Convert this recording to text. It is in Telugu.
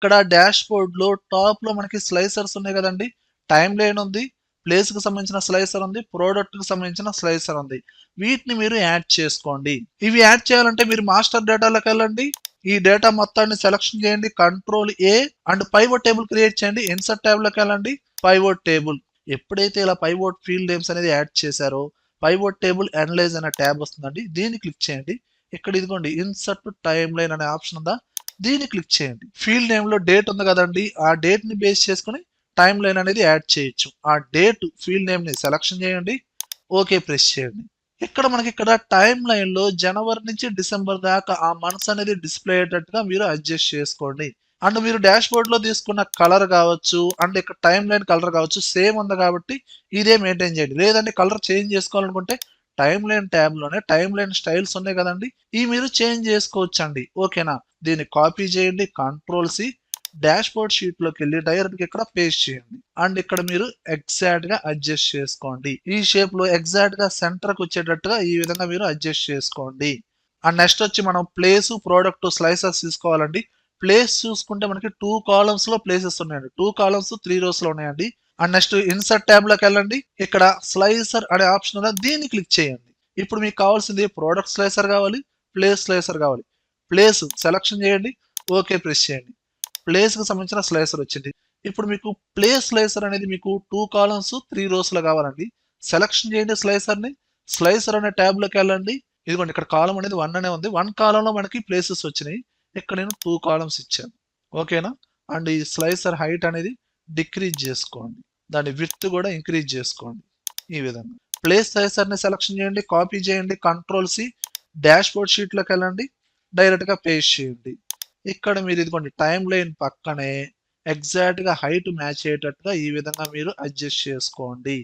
ఇక్కడ డాష్ బోర్డ్ లో టాప్ లో మనకి స్లైసర్స్ ఉన్నాయి కదండి. టైం లైన్ ఉంది, ప్లేస్ కి సంబంధించిన స్లైసర్ ఉంది, ప్రోడక్ట్ కి సంబంధించిన స్లైసర్ ఉంది. వీటిని మీరు యాడ్ చేసుకోండి. ఇవి యాడ్ చేయాలంటే మీరు మాస్టర్ డేటాలోకి వెళ్ళండి. ఈ డేటా మొత్తాన్ని సెలక్షన్ చేయండి, control A and pivot table create చేయండి. ఇన్సర్ట్ ట్యాబ్ లోకి వెళ్ళండి, పైవోట్ టేబుల్. ఎప్పుడైతే ఇలా పైవోట్ ఫీల్డ్ నేమ్స్ అనేది యాడ్ చేశారో పైవోట్ టేబుల్ అనలైజ్ అనే ట్యాబ్ వస్తుందండి. దీన్ని క్లిక్ చేయండి. ఇక్కడ ఇదిగోండి ఇన్సర్ట్ టైమ్ లైన్ అనే ఆప్షన్ ఉందా, దీన్ని క్లిక్ చేయండి. ఫీల్డ్ నేమ్ లో డేట్ ఉంది కదండి, ఆ డేట్ ని బేస్ చేసుకుని టైమ్ లైన్ అనేది యాడ్ చేయొచ్చు. ఆ డేట్ ఫీల్డ్ నేమ్ ని సెలక్షన్ చేయండి, ఓకే ప్రెస్ చేయండి. ఇక్కడ మనకి ఇక్కడ టైమ్ లైన్ లో జనవరి నుంచి డిసెంబర్ దాకా ఆ మంత్స్ అనేది డిస్ప్లే అయ్యేటట్టుగా మీరు అడ్జస్ట్ చేసుకోండి. అండ్ మీరు డాష్ బోర్డ్ లో తీసుకున్న కలర్ కావచ్చు అండ్ ఇక్కడ టైమ్ లైన్ కలర్ కావచ్చు సేమ్ ఉంది కాబట్టి ఇదే మెయింటైన్ చేయండి. లేదంటే కలర్ చేంజ్ చేసుకోవాలనుకుంటే టైమ్ లైన్ ట్యాబ్ లోనే టైమ్ లైన్ స్టైల్స్ ఉన్నాయి కదండి, ఇవి మీరు చేంజ్ చేసుకోవచ్చు అండి. ఓకేనా, దీన్ని కాపీ చేయండి, control C, dashboard sheet లోకి వెళ్ళి డైరెక్ట్ గా ఇక్కడ పేస్ట్ చేయండి. అండ్ ఇక్కడ మీరు ఎగ్జాక్ట్ గా అడ్జస్ట్ చేసుకోండి. ఈ షేప్ లో ఎగ్జాక్ట్ గా సెంటర్ కి వచ్చేటట్టుగా ఈ విధంగా మీరు అడ్జస్ట్ చేసుకోండి. అండ్ నెక్స్ట్ వచ్చి మనం ప్లేస్, ప్రోడక్ట్, స్లైసెస్ తీసుకోవాలండి. ప్లేస్ చూసుకుంటే మనకి 2 కాలమ్స్ లో ప్లేసెస్ ఉన్నాయండి. 2 కాలమ్స్ 3 రోస్ లో ఉన్నాయండి. అండ్ నెక్స్ట్ ఇన్సర్ట్ ట్యాబ్ లోకి వెళ్ళండి. ఇక్కడ స్లైసర్ అనే ఆప్షన్ ఉందా, దీన్ని క్లిక్ చేయండి. ఇప్పుడు మీకు కావాల్సింది ప్రోడక్ట్ స్లైసర్ కావాలి, ప్లేస్ స్లైసర్ కావాలి. ప్లేస్ సెలక్షన్ చేయండి, ఓకే ప్రెస్ చేయండి. ప్లేస్ కి సంబంధించిన స్లైసర్ వచ్చింది. ఇప్పుడు మీకు ప్లేస్ స్లైసర్ అనేది మీకు 2 కాలమ్స్ 3 రోస్ లో కావాలండి. సెలక్షన్ చేయండి స్లైసర్ ని. స్లైసర్ అనే ట్యాబ్ లోకి వెళ్ళండి. ఇదిగోండి ఇక్కడ కాలం అనేది 1 అనే ఉంది. 1 కాలం లో మనకి ప్లేసెస్ వచ్చినాయి. ఇక్కడ నేను 2 కాలమ్స్ ఇచ్చాను. ఓకేనా. అండ్ ఈ స్లైసర్ హైట్ అనేది డిక్రీజ్ చేసుకోండి, దాని విడ్త్ కూడా ఇంక్రీజ్ చేసుకోండి. ఈ విధంగా ప్లేస్ స్లైసర్ ని సెలక్షన్ చేయండి, కాపీ చేయండి, control C, dashboard sheet లోకి వెళ్ళండి, డైరెక్ట్ గా పేస్ట్ చేయండి. ఇక్కడ మీరు ఇదిగోండి టైం లైన్ పక్కనే ఎగ్జాక్ట్ గా హైట్ మ్యాచ్ అయ్యేటట్టుగా ఈ విధంగా మీరు అడ్జస్ట్ చేసుకోండి.